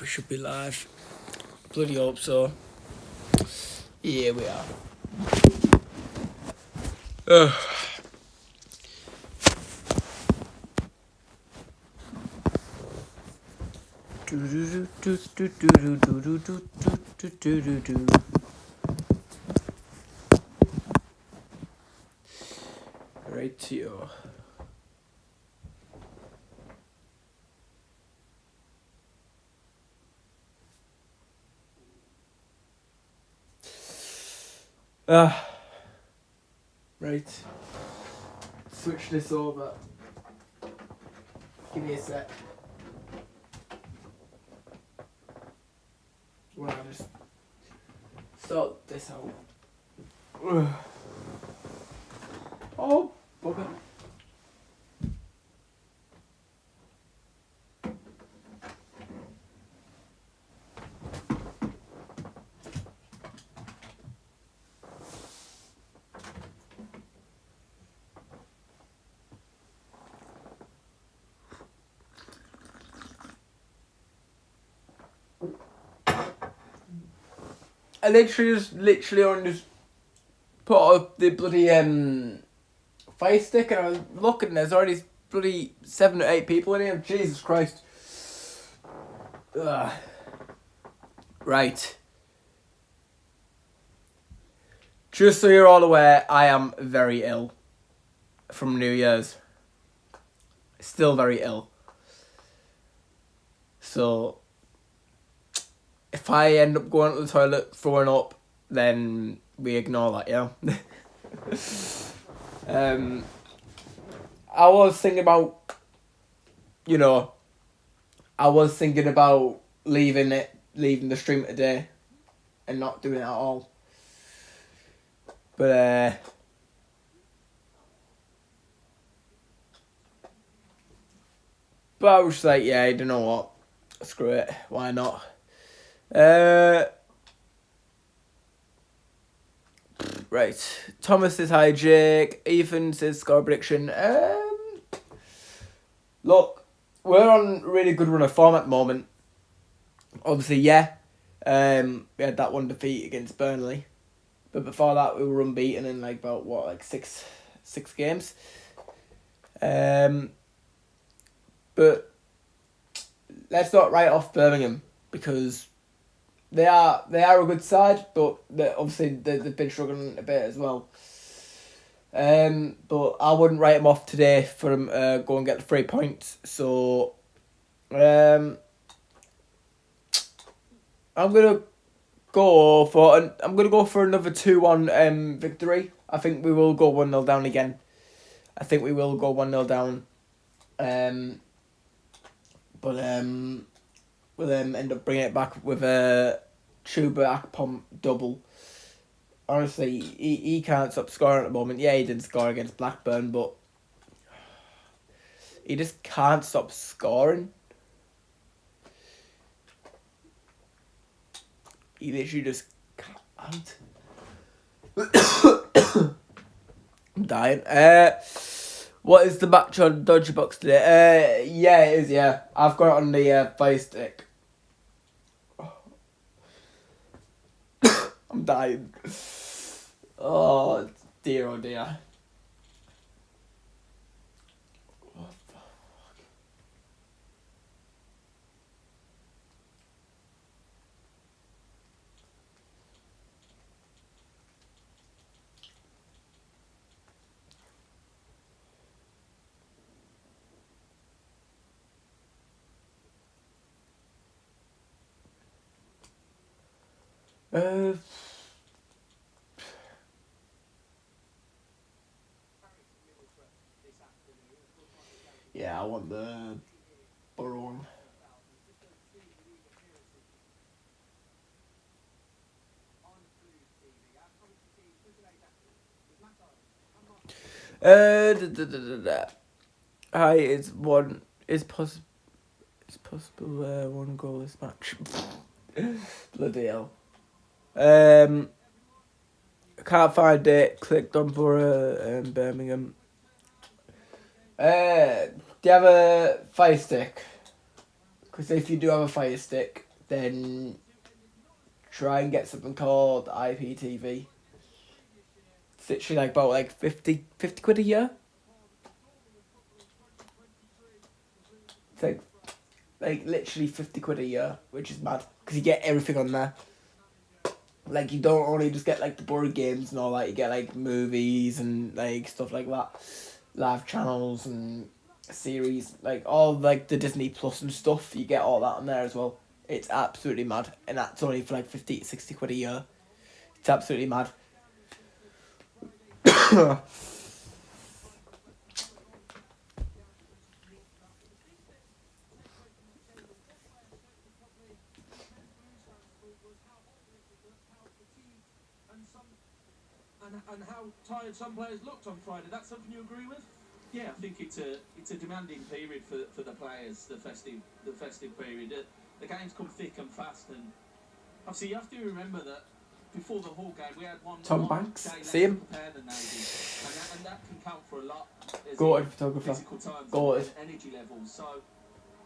We should be live. Bloody hope so. Here we are. Ugh. Rightio. Right. Switch this over. Give me a sec. Well, I'll just sort this out. Oh, bugger. I literally just put up the bloody fire stick, and I was looking, there's already bloody 7 or 8 people in here. Jesus Christ. Ugh. Right. Just so you're all aware, I am very ill from New Year's. Still very ill. So if I end up going to the toilet throwing up, then we ignore that, yeah? I was thinking about, leaving the stream today and not doing it at all. But I was like, yeah, you know what? Screw it. Why not? Right. Thomas says hi, Jake. Ethan says score prediction. Look, we're on a really good run of form at the moment. Obviously, yeah. We had that one defeat against Burnley. But before that, we were unbeaten in six games. But let's not write off Birmingham, because they are a good side, but they've been struggling a bit as well. But I wouldn't write them off today for them go and get the 3 points. So I'm gonna go for another 2-1 victory. I think we will go 1-0 down again. I think we will go 1-0 down. But we'll end up bringing it back with a Chuba Akpom double. Honestly, he can't stop scoring at the moment. Yeah, he didn't score against Blackburn, but he just can't stop scoring. He literally just can't. I'm dying. What is the match on Dodgy Box today? Yeah, it is, yeah. I've got it on the Fire Stick. I'm dying. Oh, dear, oh dear. What the fuck? Yeah, I want the Borough one. Hi, it's possible one goalless match. Bloody hell. I can't find it. Clicked on Borough and Birmingham. Do you have a Fire Stick? Because if you do have a Fire Stick, then try and get something called IPTV. It's literally like about like 50 quid a year. It's like literally 50 quid a year, which is mad because you get everything on there. Like, you don't only just get like the board games and all that, you get like movies and like stuff like that, live channels and series, like all like the Disney Plus and stuff, you get all that on there as well. It's absolutely mad, and that's only for like 50 to 60 quid a year. It's absolutely mad. And how tired some players looked on Friday. That's something you agree with? Yeah, I think it's a demanding period for the players, the festive period. The games come thick and fast, and obviously you have to remember that before the whole game we had one Tom one Banks, day less see him? to prepare than they did, and that can count for a lot. Goated photographer. Physical times Goated. and energy levels. So,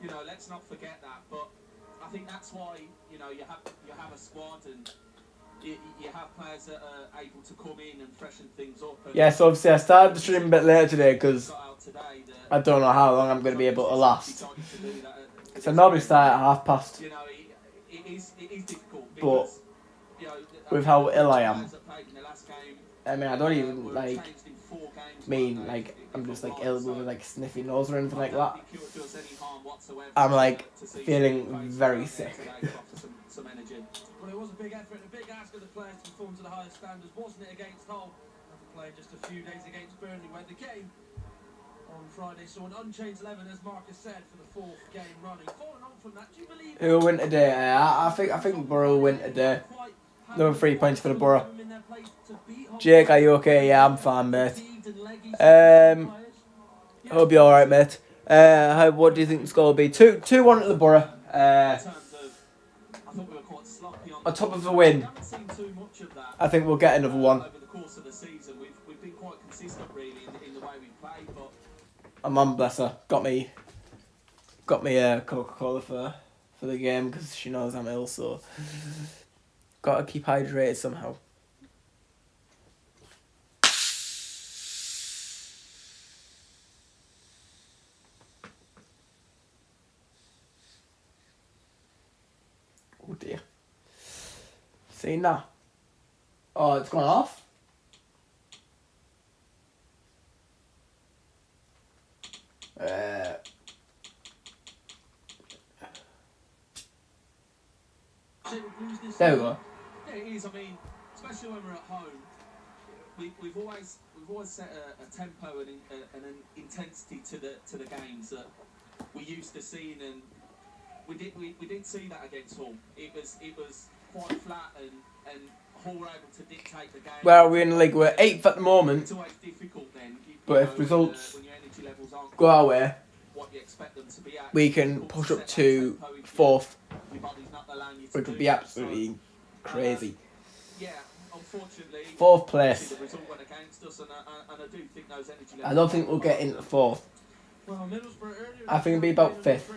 you know, let's not forget that. But I think that's why, you know, you have a squad, and you have players that are able to come in and freshen things up. Yeah, so obviously I started the stream a bit later today because I don't know how long I'm going to be able to last. So I normally start at past. You know, it is difficult, but with how ill I am, I mean, I don't even like mean like I'm just like ill with like sniffy nose or anything like that. I'm like feeling very sick. Well, it was a big effort, a big ask of the players to perform to the highest standards, wasn't it, against Hull? After playing just a few days against Burnley, where the game on Friday saw an unchanged 11, as Marcus said, for the fourth game running. Following on from that, do you believe... Who will win today? I think Borough will win today. Another 3 points for the Borough. Jake, are you okay? Yeah, I'm fine, mate. Hope you're alright, mate. What do you think the score will be? 2-1 to the Borough. On top of a win, I think we'll get another one. My mum, bless her, got me Coca-Cola for the game because she knows I'm ill, so gotta keep hydrated somehow. Oh dear. See now. Oh, it's gone off. There we go. Yeah, it is. I mean, especially when we're at home, we've always set a tempo and an intensity to the games that we used to seeing, and we didn't see that against Hull. It was quite flat, and Hull were able to dictate the game. Well, we're in the league. We're 8th at the moment. It's always difficult then. But if results go our way, we can push up to 4th, which would be absolutely crazy. Yeah, unfortunately, 4th place. I don't think we'll get into 4th. I think it'll be about 5th. It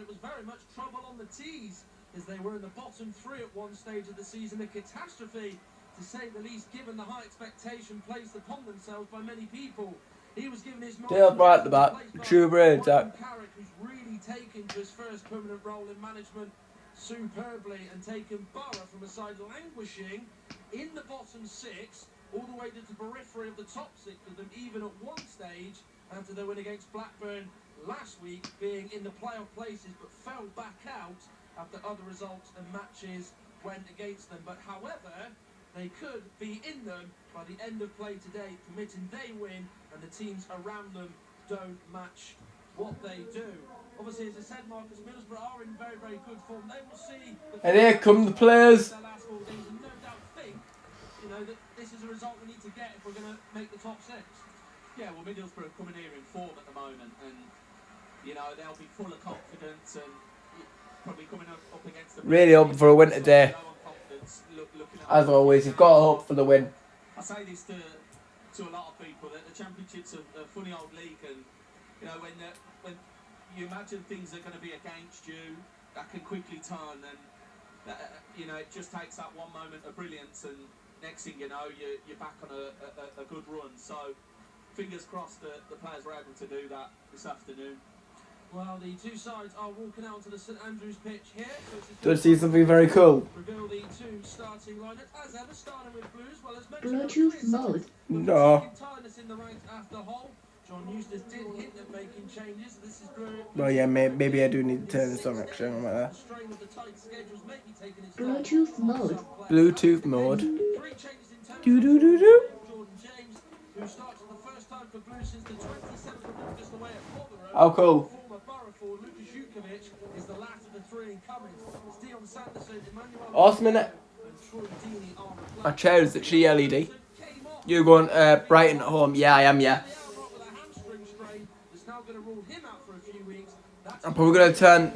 was very much trouble on the tees as they were in the bottom 3 at one stage of the season. A catastrophe, to say the least, given the high expectation placed upon themselves by many people. He was given his Still right at the back. True brain, Jack. Who's really taken to his first permanent role in management superbly and taken Borough from a side languishing in the bottom 6 all the way to the periphery of the top 6 of them, even at one stage after their win against Blackburn last week, being in the playoff places but fell back out after other results and matches went against them. But however, they could be in them by the end of play today, permitting they win and the teams around them don't match what they do. Obviously, as I said, Marcus, Middlesbrough are in very, very good form. They will see... And here come the players. Their last 4 games, and no doubt think, you know, that this is a result we need to get if we're going to make the top 6. Yeah, well, Middlesbrough are coming here in form at the moment, and, you know, they'll be full of confidence and probably coming up against the... Really hoping for a win today. As always, you've got to hope for the win. I say this to a lot of people, that the Championship's a funny old league, and, you know, when you imagine things are going to be against you, that can quickly turn, and You know, it just takes that one moment of brilliance, and next thing you know, you're back on a good run. So, fingers crossed that the players were able to do that this afternoon. Well, the two sides are walking out to the St Andrews pitch here. Do you see something very cool? Reveal the two starting lineups, as ever, starting with Blues. Well, as Bluetooth mode. No. Tiredness in the ranks after Hull. John Eustace did hint at making changes. This is Well, yeah, maybe I do need to turn this on actually. I'm like that. Bluetooth mode. Bluetooth mode. Do do do do. Jordan James, who starts for the first time for Blues since the 27th of August away at Rotherham. How cool. Former Borough forward Lucas Jukovic is the last of the three incoming. It's Dion Sanderson, Emmanuel Awesome, innit? and Troy Deeney are replaced. My chair is actually LED. You going Brighton at home? Yeah, I am. Yeah. With a hamstring strain that's now going to rule him out for a few weeks. That's I'm probably gonna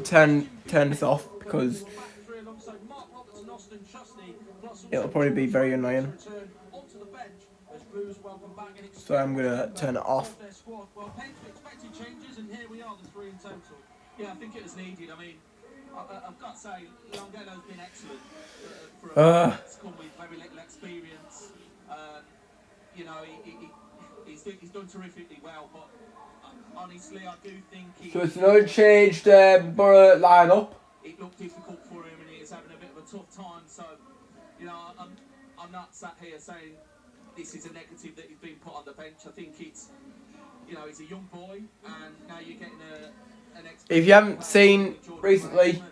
turn this off because back three alongside Mark Robertson, Austin Chusney, plus it'll probably be very annoying. return onto the bench as Blues welcome back and So I'm gonna turn it off. their squad. Well, plenty of expected changes, and here we are, the three in total. Yeah, I think it was needed. I mean, I've got to say, Longano's been excellent for a player that's come with very little experience. You know, he's done terrifically well, but honestly, I do think So it's an unchanged Borough lineup. it looked difficult for him, and he was having a bit of a tough time. So, you know, I'm not sat here saying this is a negative that he's been put on the bench. I think it's, you know, he's a young boy, and now you're getting an If you haven't seen recently,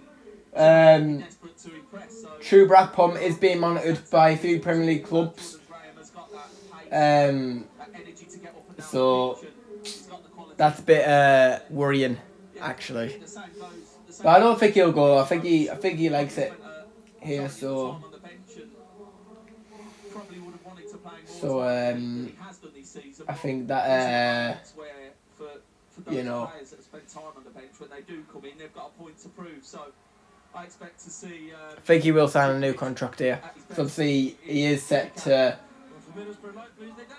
desperate to impress. So True Bragpom is being monitored by a few Premier League clubs. Graham has got that pace, that energy to get up and down so the pitch, and he's got the quality. that's a bit worrying, actually. The same goes. But I don't think he'll go. I think he likes it here. So I think that you know. Players that have spent time on the bench, when they do come in, they've got a point to prove. So I expect to see. I think he will sign a new contract here. So obviously he is set to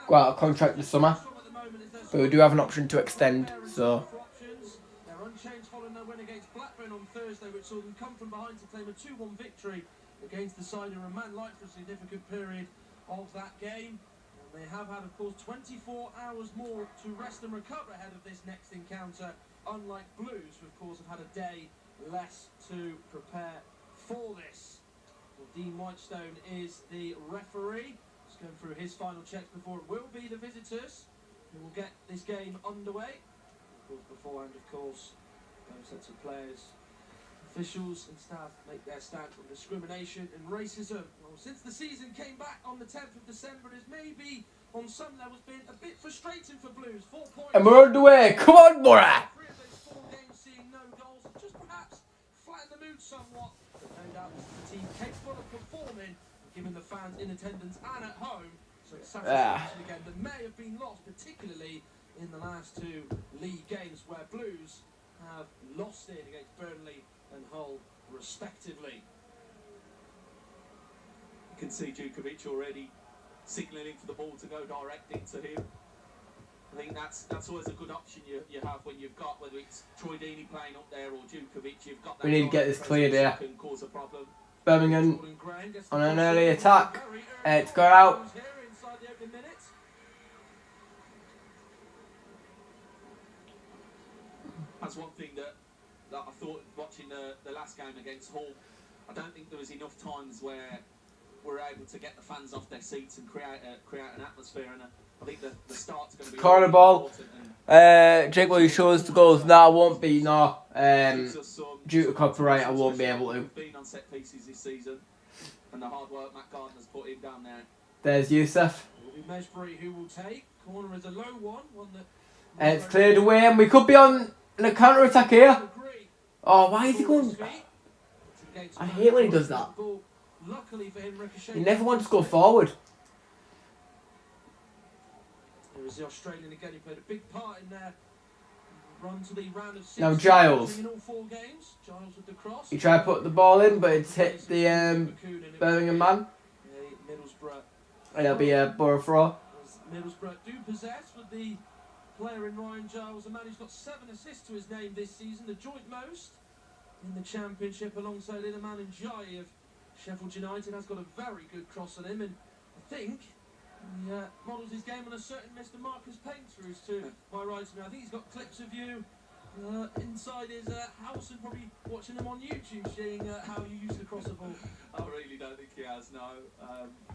go out of contract this summer, but we do have an option to extend. So They're unchanged following their win against Blackburn on Thursday, which saw them come from behind to claim a 2-1 victory against the side who remained light for a significant period of that game. And they have had, of course, 24 hours more to rest and recover ahead of this next encounter, unlike Blues, who, of course, have had a day less to prepare for this. Well, Dean Whitestone is the referee. Just going through his final checks before it will be the visitors who will get this game underway. Of course, beforehand, of course, those sets of players, officials and staff make their stand on discrimination and racism. Well, since the season came back on the 10th of December, it has maybe, on some levels, been a bit frustrating for Blues. 4 points. and we're underway. Come on, Borough. 3 of those 4 games seeing no goals, and just perhaps flatten the mood somewhat. But no doubt this is a team capable of performing, given the fans in attendance and at home. So it's satisfaction again that may have been lost, particularly in the last 2 league games where Blues have lost it against Burnley and Hull, respectively. You can see Jukovic already signalling for the ball to go direct into him. I think that's always a good option you have when you've got, whether it's Troy Deeney playing up there or Jukovic, you've got that. We need to get this cleared here. Can cause a problem. Birmingham on an early attack. It's got out. That's one thing that I thought watching the last game against Hull. I don't think there was enough times where we're able to get the fans off their seats and create an atmosphere. And I think the start's going to be Corner ball. Jake, will you show us the goals? No, I won't be. No, due to copyright, I won't be able to. Been on set pieces this season, and the hard work Matt Gardner's put in down there. There's Youssef. It will be Mesbury who will take. Corner is a low one that. And it's cleared away, and we could be on a counter attack here. Oh, why is he going? I hate when he does that. Luckily for him, He never wants to go forward. There is the Australian again, who played a big part in their run to the round of 6. Now Giles. In all 4 games. Giles with the cross. He tried to put the ball in, but it's hit the Birmingham man. Middlesbrough. And it'll be a Borough throw. Middlesbrough do possess with the player in Ryan Giles, a man who's got 7 assists to his name this season, the joint most in the Championship, alongside Iliman and Jai of Sheffield United has got a very good cross on him, and I think he models his game on a certain Mr. Marcus Painter, to my right of me. I think he's got clips of you inside his house and probably watching him on YouTube, seeing how you used to cross a ball. I really don't think he has, no.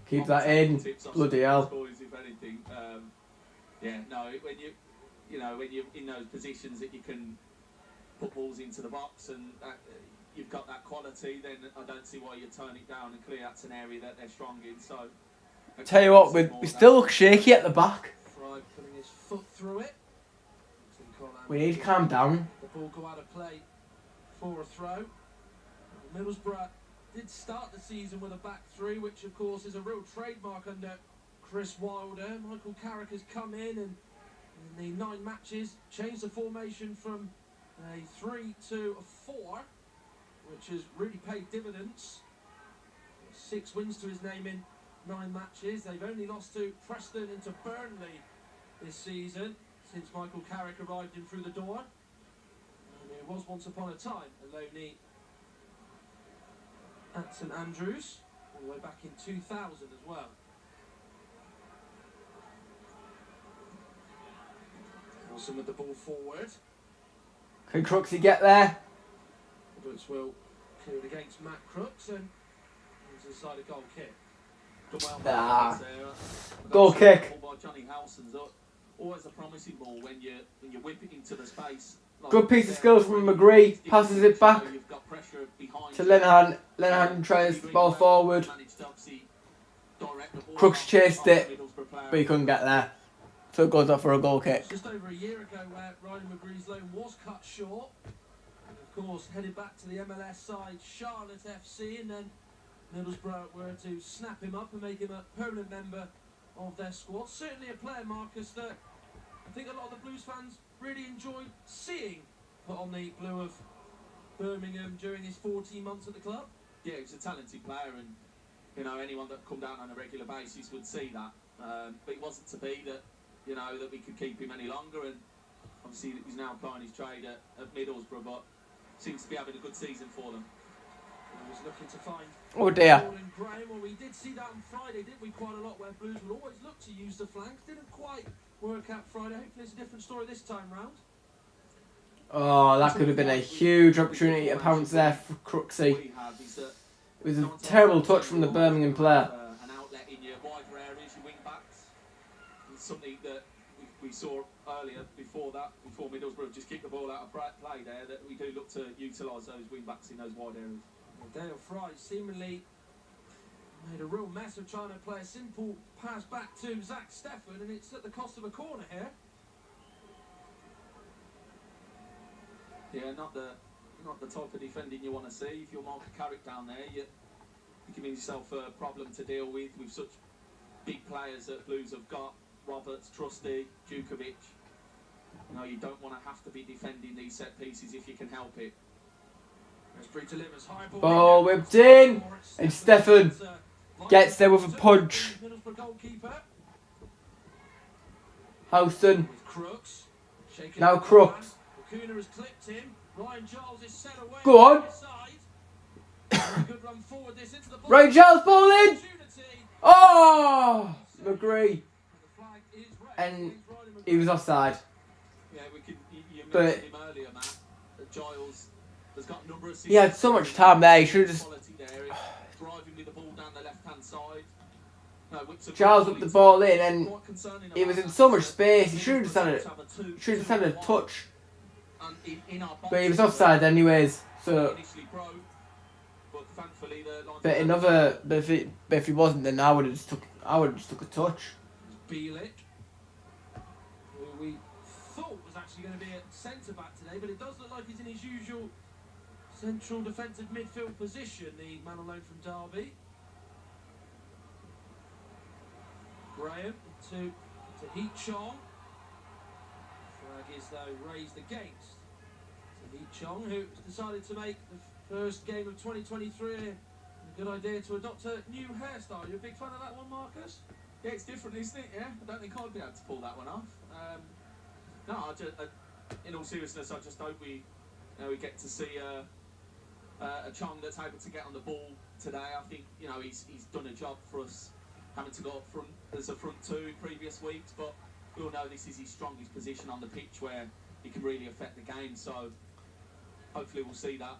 Keep that in. Bloody hell. Boys, if anything. Yeah, no, when when you're in those positions that you can put balls into the box and you've got that quality, then I don't see why you turn it down, and clearly that's an area that they're strong in. So, Tell you what, we still look shaky at the back. Fry putting his foot through it. We need to calm down. The ball go out of play for a throw. Middlesbrough did start the season with a back three, which of course is a real trademark under Chris Wilder. Michael Carrick has come in the 9 matches changed the formation from a 3 to a 4, which has really paid dividends. 6 wins to his name in 9 matches. They've only lost to Preston and to Burnley this season since Michael Carrick arrived in through the door. And it was once upon a time a loanee at St Andrews, all the way back in 2000 as well. Wilson with the ball forward. Can Crooksy get there? Roberts will clear it against Matt Crooks, and he's inside a goal kick. Goal kick. By Johnny Howson's always a promising ball when you whip it into the space. Good piece of skills from McGree. Passes it back to Lenihan. Lenihan tries the ball forward. Crooks chased it, but he couldn't get there. So it goes up for a goal kick. Just over a year ago where Ryan McGree's loan was cut short. And of course headed back to the MLS side Charlotte FC, and then Middlesbrough were to snap him up and make him a permanent member of their squad. Certainly a player, Marcus, that I think a lot of the Blues fans really enjoyed seeing put on the blue of Birmingham during his 14 months at the club. Yeah, he's a talented player, and anyone that come down on a regular basis would see that. But it wasn't to be that that we could keep him any longer, and obviously he's now applying his trade at Middlesbrough, but seems to be having a good season for them. He was looking to find Oh dear. Graham. Well, we did see that on Friday, didn't we? Quite a lot where Blues would always look to use the flanks. Didn't quite work out Friday. Hopefully it's a different story this time round. Oh, that could have been a huge opportunity to pounce there for Crooksy. It was a terrible touch from the Birmingham player. An outlet in your wider areas, your wing backs. It's something that we saw earlier before Middlesbrough just kicked the ball out of play there, that we do look to utilise those wing backs in those wide areas. Dale Fry seemingly made a real mess of trying to play a simple pass back to Zach Steffen, and it's at the cost of a corner here. Yeah, not the type of defending you want to see. If you're Michael Carrick down there, you're giving yourself a problem to deal with such big players that Blues have got. Roberts, Trusty, Djukovic. You don't want to have to be defending these set pieces if you can help it. Ball whipped in, and Steffen gets there with a punch. Houston. Now Crooks. Go on. Ryan Giles ball in. Oh, McGree. And he was offside. Yeah, you But mentioned him earlier, Matt. Giles has got a number of he had so much time there. He should have just. Driving with the ball down the left-hand side. Giles whipped the ball in, and he was in so much space. He should have just had a touch. But he was offside anyways. So. But if he wasn't, then I would have just took a touch. Bielik, who we thought was actually going to be a centre-back today, but it does look like he's in his usual central defensive midfield position, the man on loan from Derby. Graham to Heat Chong. Flag is though raised against Heat Chong, who decided to make the first game of 2023 a good idea to adopt a new hairstyle. You a big fan of that one, Marcus? Yeah, it's different, isn't it? Yeah, I don't think I'd be able to pull that one off. No, in all seriousness, I just hope we get to see a Chong that's able to get on the ball today. I think, you know, he's done a job for us, having to go up front as a front two in previous weeks, but we all know this is his strongest position on the pitch where he can really affect the game, so hopefully we'll see that